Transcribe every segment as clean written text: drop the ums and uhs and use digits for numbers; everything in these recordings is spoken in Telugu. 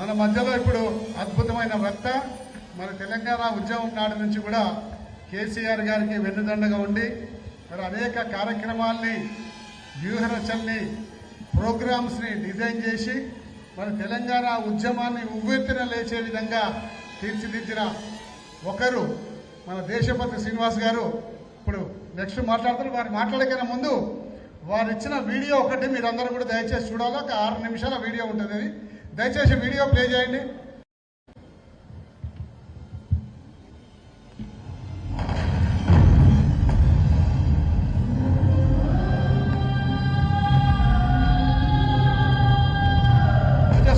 మన మధ్యలో ఇప్పుడు అద్భుతమైన వక్త మన తెలంగాణ ఉద్యమం నాటి నుంచి కూడా కేసీఆర్ గారికి వెన్నుదండగా ఉండి మరి అనేక కార్యక్రమాల్ని వ్యూహరచనని ప్రోగ్రామ్స్ని డిజైన్ చేసి మన తెలంగాణ ఉద్యమాన్ని ఉవ్వెత్తున లేచే విధంగా తీర్చిదిద్దిన ఒకరు మన దేశపతి శ్రీనివాస్ గారు. ఇప్పుడు నెక్స్ట్ మాట్లాడతారు. వారు మాట్లాడకన్నా ముందు వారు ఇచ్చిన వీడియో ఒకటి మీరందరూ కూడా దయచేసి చూడాలి. ఒక 6 నిమిషాల వీడియో ఉంటుంది. అది దయచేసి వీడియో ప్లే చేయండి.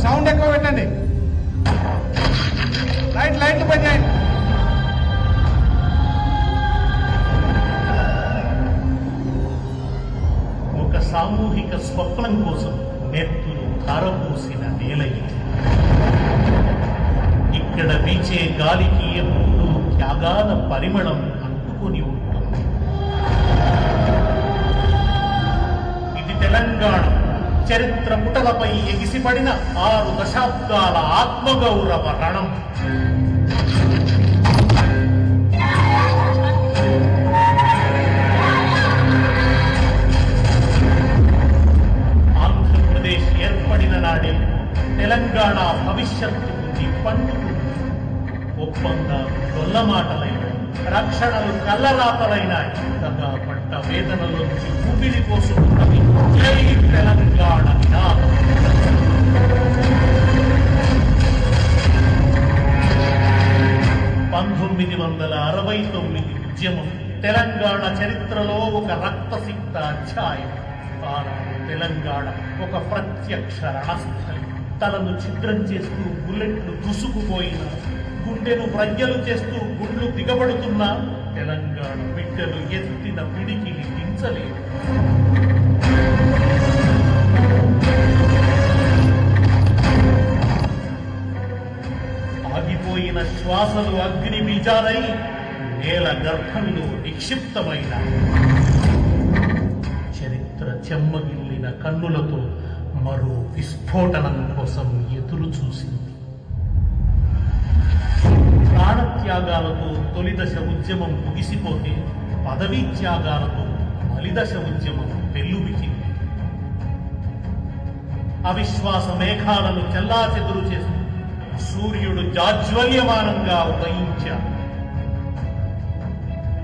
సౌండ్ ఎక్కువ పెట్టండి. లైట్లు పని చేయండి. ఒక సామూహిక స్వప్నం కోసం నెత్తులు ధారపోసిన నేల ఇది. ఇక్కడ వీచే గాలికి ఎప్పుడూ త్యాగాల పరిమళం అంటుకొని ఉంటుంది. ఇది తెలంగాణ చరిత్ర పుటలపై ఎగిసిపడిన 6 దశాబ్దాల ఆత్మగౌరవ రణం. ఆంధ్రప్రదేశ్ ఏర్పడిన నాడే తెలంగాణ భవిష్యత్తు పండుతుంది. ఒప్పందాలు డొల్లమాటలైన, రక్షణలు కళ్ళరాతలైన ఇంతగా పట్ట వేదనలోంచి ఊపిరి పోసుకున్నవి జై తెలంగాణ నినాదం. 1969 ఉద్యమం తెలంగాణ చరిత్రలో ఒక రక్తసిక్త అధ్యాయం. తెలంగాణ ఒక ప్రత్యక్ష రణస్థలి. తలను ఛిద్రం చేస్తూ బుల్లెట్లు దూసుకుపోయిన, గుండెను ప్రజ్ఞలు చేస్తూ గుండ్లు దిగబడుతున్న తెలంగాణ బిడ్డలు ఎత్తిన పిడికిని దించలేదు. ఆగిపోయిన శ్వాసలు అగ్ని బీజాలై నేల గర్భంలో నిక్షిప్తమైన చరిత్ర చెమ్మగిల్లిన కన్నులతో మరో విస్ఫోటనం కోసం ఎదురు చూసింది. ప్రాణత్యాగాలతో తొలిదశ ఉద్యమం ముగిసిపోతే పదవీ త్యాగాలతో మలిదశ ఉద్యమం పెల్లుబికింది. అవిశ్వాస మేఘాలను చెల్లాచెదురు చేస్తూ సూర్యుడు జాజ్వల్యమానంగా ఉదయించాడు.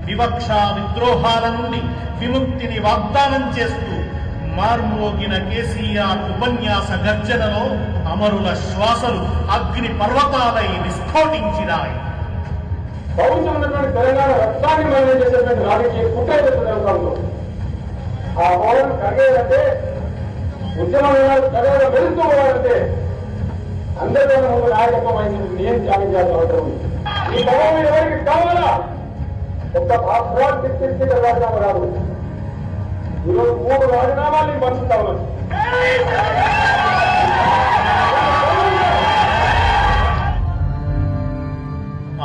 వివక్ష విద్రోహాల నుండి విముక్తిని వాగ్దానం చేస్తూ మార్మోగిన కేసీఆర్ ఉపన్యాస గర్జనలో అమరుల శ్వాసలు అగ్ని పర్వతాలై విస్ఫోటించినాయి. భవిష్యత్తున్నటువంటి తెలంగాణ రక్తాన్ని మరణం చేసేటువంటి రాజకీయ కుట్ర తెలంగాణలో ఆ పవన్ కరిగేదంటే, ఉద్యమం కరగడం వెళుతూ పోవాలంటే అందరికన్నా ముందు నాయకత్వం అయింది. ఏం త్యాగం చేయాల్సిన అవసరం ఉంది. ఈ పవన్ ఎవరికి కావాలా? ఒక్క పాస్పోర్ట్ తెచ్చి రాజీనామా రాదు. ఈరోజు 3 రాజీనామాలు నీకు పంచుతా ఉన్నాను.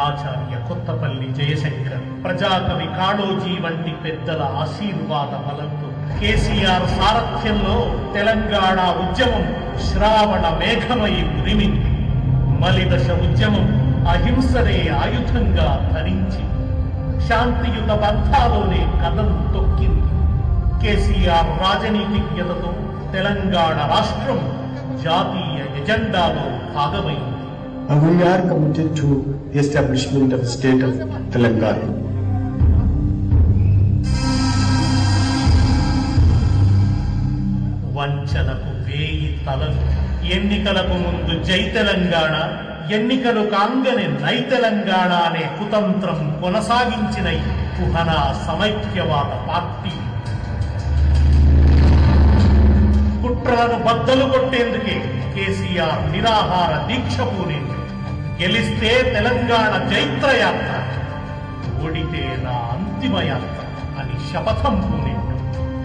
ఆచార్య కొత్తపల్లి జయశంకర్, ప్రజాకవి కాళోజీ వంటి పెద్దల ఆశీర్వాద బలంతో కేసీఆర్ సారథ్యంలో తెలంగాణ ఉద్యమం శ్రావణ మేఘమై ఉరిమింది. మలిదశ ఉద్యమం అహింసనే ఆయుధంగా ధరించి శాంతియుత బంధాలోనే కథం తొక్కింది. కేసీఆర్ రాజనీతిజ్ఞతతో తెలంగాణ రాష్ట్రం జాతీయ ఎజెండాలో భాగమైంది. We are committed to the establishment of the state of Telangana. వంచనకు 1000 తలలు. ఎన్నికలకు ముందు జై తెలంగాణ, ఎన్నికలు కాంగనే నై తెలంగాణ అనే కుతంత్రం కొనసాగించిన కుహన సమైక్యవాద పార్టీ కుట్రలను బద్దలు కొట్టేందుకే కేసీఆర్ నిరాహార దీక్ష పూనింది. గెలిస్తే తెలంగాణ జైత్రయాత్ర, ఓడితే నా అంతిమ యాత్ర అని శపథం పూనింది.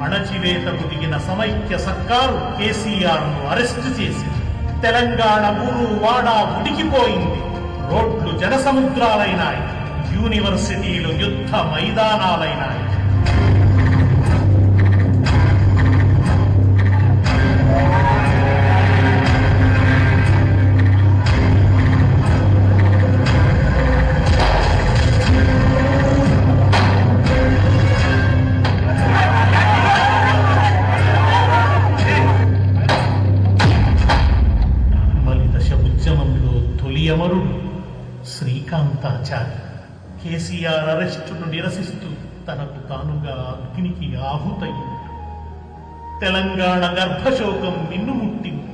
అణచివేతకు దిగిన సమైక్య సర్కారు కేసీఆర్ను అరెస్టు చేసింది. తెలంగాణ ఊరు వాడ ఉడికిపోయింది. రోడ్లు జనసముద్రాలైనాయి, యూనివర్సిటీలు యుద్ధ మైదానాలైనాయి. రక్తాచారి కేసీఆర్ అరెస్టును నిరసిస్తూ తనకు తానుగా అగ్నికి ఆహుతయ్యింది. తెలంగాణ గర్భశోకం మిన్నుముట్టింది.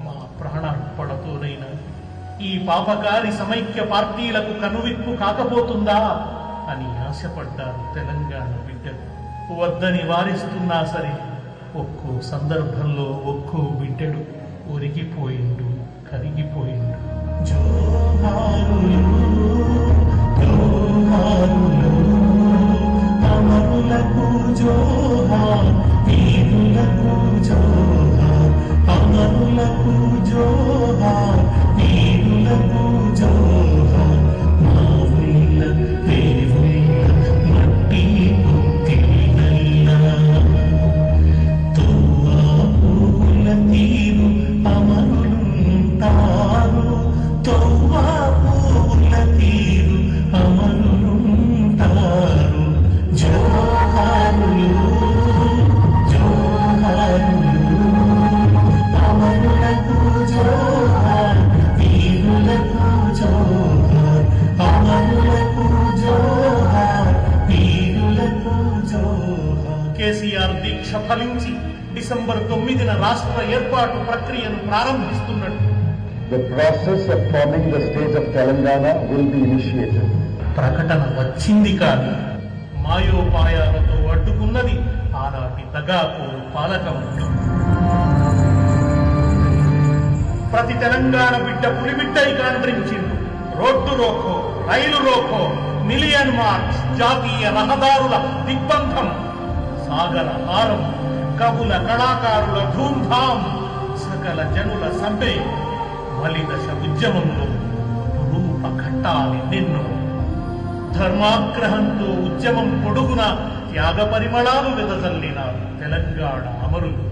మా ప్రాణార్పణతోనైనా ఈ పాపకారి సమైక్య పార్టీలకు కనువిప్పు కాకపోతుందా అని ఆశపడ్డారు తెలంగాణ బిడ్డలు. వద్దని వారిస్తున్నా సరే ఒక్కో సందర్భంలో ఒక్కో బిడ్డడు ఒరిగిపోయిండు, కరిగిపోయిండు. జోహారులు జోహారులు అమరులకు జోహార్, వీరులకు జోహార్, అమరులకు జోహార్, వీరులకు జోహార్. మావుల దేవుళ్ళ మట్టి పుట్టినల్లా తోవా పూల తీరు అమరులుంటారు, తోవా పూల తీరు అమరులుంటారు. జోహారులు జోహారులు అమరులకు జోహార్, వీరులకు జోహార్, అమరులకు జోహార్, వీరులకు జోహార్. కేసీఆర్ దీక్ష ఫలించి డిసెంబర్ 9న రాష్ట్ర ఏర్పాటు ప్రక్రియను ప్రారంభిస్తున్నట్టు The process of forming the state of Telangana will be initiated. ప్రకటన వచ్చింది కానీ మాయోపాయాలతో అడ్డుకున్నది ఆనాటి దగాకు పాలకవర్గం. ప్రతి తెలంగాణ బిడ్డ పులిబిడ్డై కాండ్రించింది. రోడ్డు రోకో, రైలు రోకో, మిలియన్ మార్చ్, జాతీయ రహదారుల దిగ్బంధం, సాగర హారం, కవుల కళాకారుల ధూమ్ధాం, సకల జనుల సమ్మె, బలిదశ ఉద్యమంలో రూప ఘట్టాలి నిన్ను. ధర్మాగ్రహంతో ఉద్యమం పొడుగున త్యాగ పరిమళాలు వెదజల్లిన తెలంగాణ అమరులు.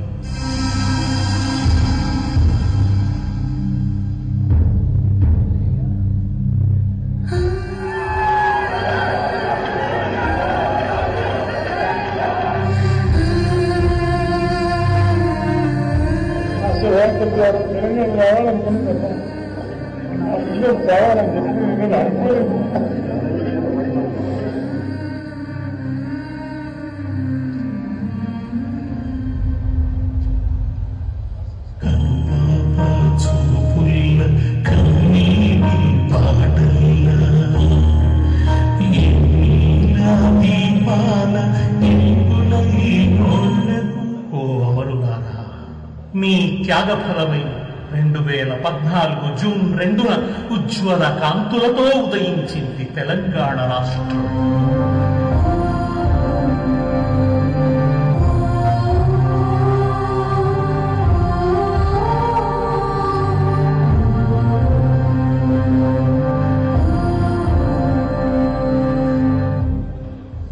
తెలంగాణ రావాలనుకుంటున్నాను, కావాలని చెప్పి నేను అనుకోలేదు. ఓ అమరులారా, మీ త్యాగఫలమై 2014 జూన్ 2న ఉజ్వల కాంతులతో ఉదయించింది తెలంగాణ రాష్ట్రం.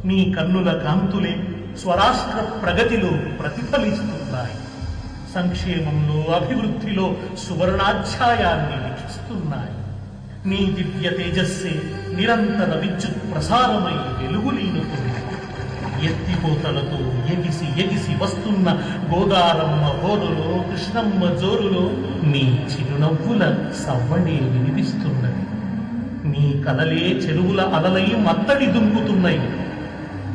మీ కన్నుల కాంతులే స్వరాష్ట్ర ప్రగతిలో ప్రతిఫలిస్తున్నాయి. సంక్షేమంలో, అభివృద్ధిలో సువర్ణాధ్యాయాన్ని లిఖిస్తున్నాయి. మీ దివ్య తేజస్సే నిరంతర విద్యుత్ ప్రసారమై వెలుగులీనుతుంది. ఎత్తిపోతలతో ఎగిసి ఎగిసి వస్తున్న గోదారమ్మ హోరులో, కృష్ణమ్మ జోరులో మీ చిరునవ్వుల సవ్వడే వినిపిస్తున్నది. మీ కలలే చెరువుల అలలై మత్తడి దుంకుతున్నాయి.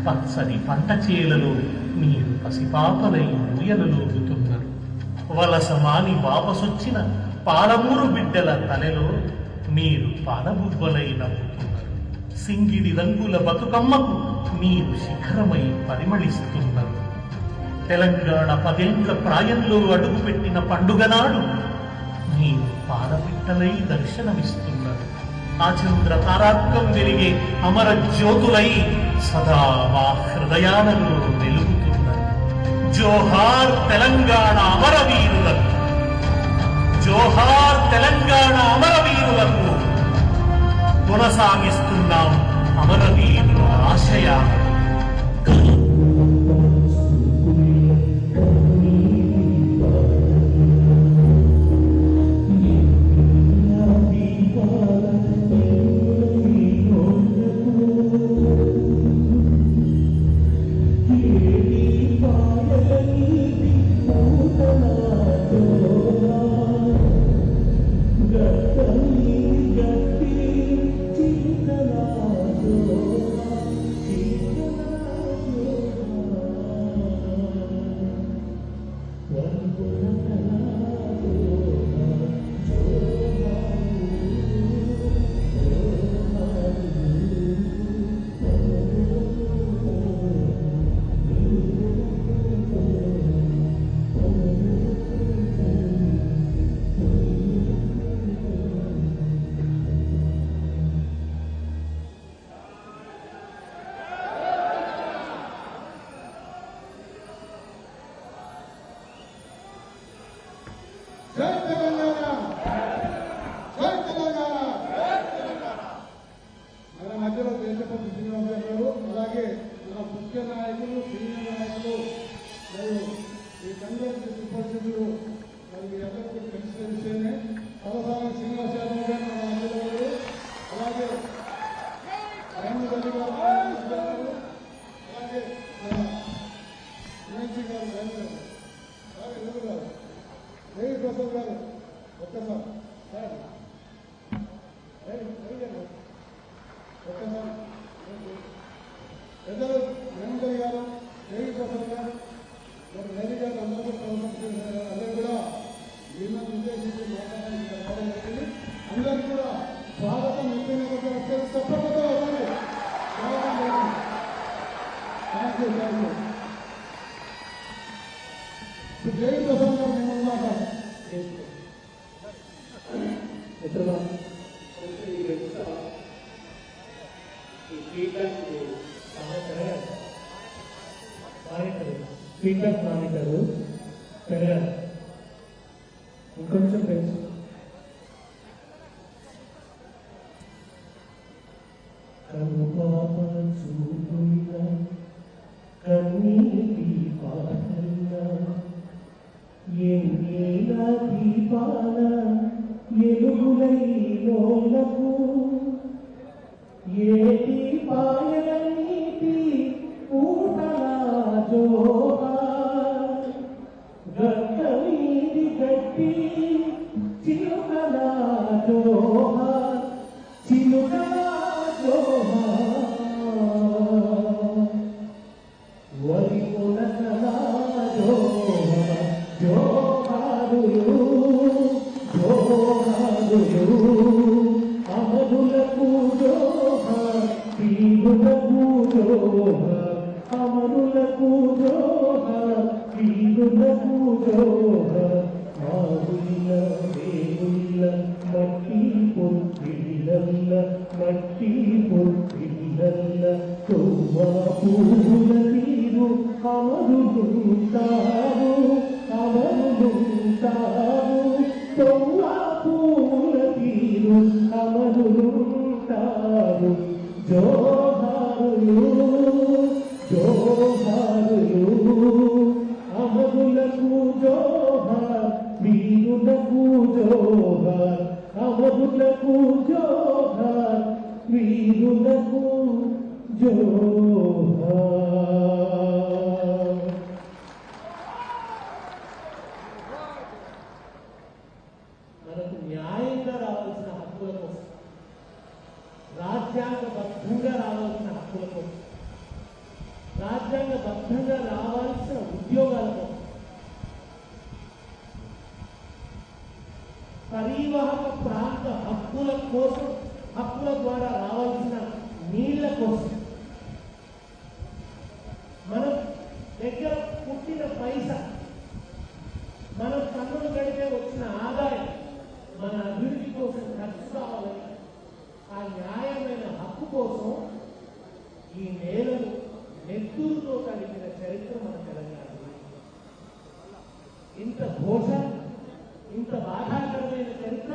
పచ్చని పంట చేలలో మీరు పసిపాపలై ఊయలలోగుతున్నారు. వలసమాని వాపసొచ్చిన పాలమూరు బిడ్డల తలెలో మీరు పాలబుబ్బలై నవ్వుతున్నారు. సింగిడి రంగుల బతుకమ్మకు మీరు శిఖరమై పరిమళిస్తున్నారు. తెలంగాణ 10 ఏళ్ల ప్రాయంలో అడుగుపెట్టిన పండుగ నాడు మీరు పాలబిడ్డలై దర్శనమిస్తున్నారు. ఆ చంద్ర తారాత్మం వెలిగే అమర జ్యోతులై సదా మా హృదయాలలో వెలుగుతున్నారు. జోహార్ తెలంగాణ అమరవీరులకు, జోహార్ తెలంగాణ అమరవీరులకు. కొనసాగిస్తున్నాం అమరవీరుల ఆశయాలు. జై తెలంగాణ, జై తెలంగాణ. మన మధ్యలో దేశపతి శ్రీనివాస్ గారు, అలాగే మన ముఖ్య నాయకులు, సీనియర్ నాయకులు మరియు ఈ కన్వెన్షన్ సుపరిచితులు మరి మీ అందరికీ తెలిసిన విషయమే. తలసాని శ్రీనివాస్ యాదవ్ గారు మన మధ్యలో ఉన్నారు. అలాగే రామగల్లి గారు, అలాగే మన ఎమ్మెల్సీ గారు, అలాగే ఎవరు గారు, దేవి ప్రసాద్ గారు, ఒక్కసారి ఒక్కసారి పెద్దలు రామగల్లి గారు, దేవి ప్రసాద్ గారు, మరి రవి గారు అందరూ అందరూ కూడా వీళ్ళని ఉద్దేశించి మాట్లాడడానికి రావడం జరిగింది. అందరికీ కూడా స్వాగతం ముఖ్యంగా సపోర్ట్తో ఇవ్వాలి. స్వాగతం జరిగింది. Thank you, thank you. జై ప్రసాద్ గారు మేము మాట్లాడాలి. ఫీడ్బ్యాక్ మానిటరు పెరగాలి, ఇంకొంచెం పెంచు. కనుపాప చూపుల కన్నీటి పాటల ఎన్నేల దీపాల ఎలుగులై లోలకు ఏటి పాయల నీటి పూటల జోహా గట్ట మీది గట్టి చిలుకల జోహా చిలుకల జోహా వరి పులకల జోహా జోహారులు జోహారులు అమరులకు జోహా వీరులకు జోహా అమరులకు జోహా వీరులకు జోహా ఆవుల వేవుల మట్టి పొట్టిళ్ళ మట్టి పొట్టిళ్ళ తోవా పూల తీరు అమరులుంటారు అమరులుంటారు తోవా పూల తీరు అమరులుంటారు జోహారులు జోహారులు అమరులకు జోహార్ వీరులకు జోహార్ అమరులకు జోహార్ వీరులకు జోహార్. మనకు న్యాయంగా రావాల్సిన హక్కుల కోసం, రాజ్యాంగబద్ధంగా రావాల్సిన హక్కుల కోసం, రాజ్యాంగబద్ధంగా రావాల్సిన ఉద్యోగాల కోసం, పరివాహక ప్రాంత హక్కుల కోసం, హక్కుల ద్వారా రావాల్సిన నీళ్ల కోసం, మన దగ్గర పుట్టిన పైసా, మన పన్నులు కడితే వచ్చిన ఆదాయం మన అభివృద్ధి కోసం ఖర్చు కావాలని, ఆ న్యాయమైన హక్కు కోసం ఈ నేలను నెత్తురుతో కలిగిన చరిత్ర మన తెలంగాణ. ఇంత ఘోష, ఇంత బాధాకరమైన చరిత్ర,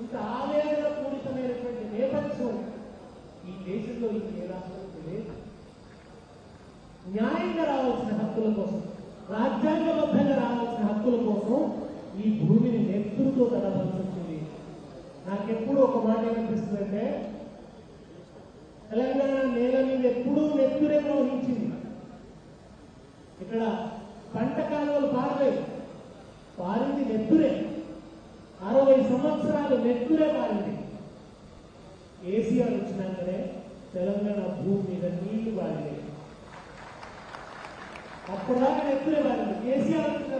ఇంత ఆవేదన పూరితమైనటువంటి నేపథ్యం ఈ దేశంలో ఈ రాష్ట్రంలో లేదు. న్యాయంగా రావాల్సిన హక్కుల కోసం, రాజ్యాంగబద్ధంగా రావాల్సిన హక్కుల కోసం ఈ భూమిని నెత్తురుతో తడవాల్సి వచ్చింది. నాకెప్పుడు ఒక మాట ఏమనిపిస్తుందంటే, తెలంగాణ నేల మీద ఎప్పుడూ నెత్తురే ప్రవహించింది. ఇక్కడ పంట కాలువలు పారలేదు, పారింది నెత్తురే. 60 సంవత్సరాలు నెత్తురే పారింది. కేసీఆర్ వచ్చినాకనే తెలంగాణ భూమి మీద నీళ్లు పారలేదు. అప్పటిదాకా నెత్తురే పారింది. కేసీఆర్ వచ్చిన